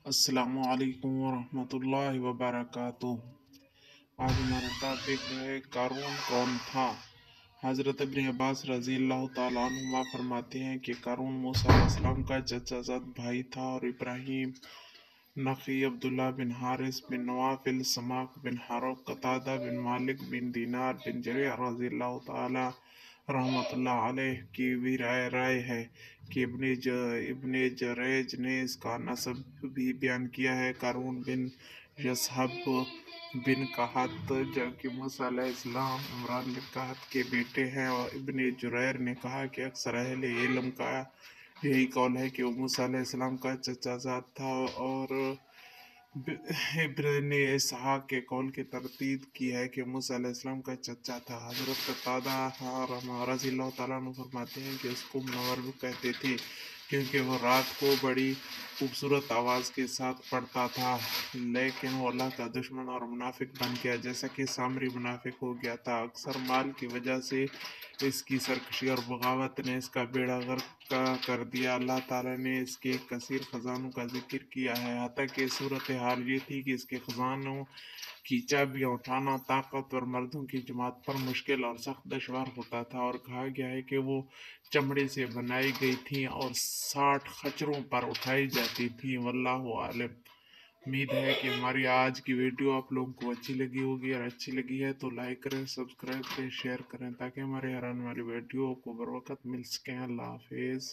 अस्सलामु अलैकुम वरहमतुल्लाहि वबरकातुह। आज हमारा टॉपिक है कारून कौन था। हज़रत इब्न अब्बास रज़ी अल्लाह तआला अन्हुमा फरमाते हैं कि कारून मूसा अलैहिस्सलाम का चचाज़ाद भाई था और इब्राहिम, नखी, अब्दुल्ला बिन हारिस बिन नवाफिल, समाक बिन हारुक, कतादा बिन मालिक बिन दीनार बिन जरीह रज़ी अल्लाह तआला रहमतुल्लाह अलैह की भी राय है कि इब्ने जरेज ने इसका नसब भी बयान किया है। कारून बिन यसहब बिन कहत जबकि मूसा अलैहिस्सलाम इमरान बिन कहत के बेटे हैं। और इब्ने जुरैर ने कहा कि अक्सर अहले इल्म का यही कौल है कि वो मूसा अलैहिस्सलाम का चचाज़ाद था। और इब्न इसहाक के कौल की तरतीब की है कि मूसा अलैहिस्सलाम का चचा था। हज़रत कतादा रज़ियल्लाहु तआला अन्हु फरमाते हैं कि उसको मुनव्वर भी कहते थे क्योंकि वो रात को बड़ी खूबसूरत आवाज़ के साथ पढ़ता था, लेकिन वो अल्लाह का दुश्मन और मुनाफिक बन गया जैसा कि सामरी मुनाफिक हो गया था। अक्सर माल की वजह से इसकी सरकशी और बगावत ने इसका बेड़ा गर्क कर दिया। अल्लाह ताला ने इसके कसीर ख़जानों का जिक्र किया है, हत्ता कि सूरत हाल ये थी कि इसके ख़जानों की चाबियाँ उठाना ताकतवर मर्दों की जमात पर मुश्किल और सख्त दुश्वार होता था। और कहा गया है कि वो चमड़े से बनाई गई थी और 60 खच्चरों पर उठाई जाती थी। वल्लाहु आलिम। उम्मीद है कि हमारी आज की वीडियो आप लोगों को अच्छी लगी होगी, और अच्छी लगी है तो लाइक करें, सब्सक्राइब करें, शेयर करें ताकि हमारे हर आने वाली वीडियो को बर वक्त मिल सकें। अल्लाह हाफिज़।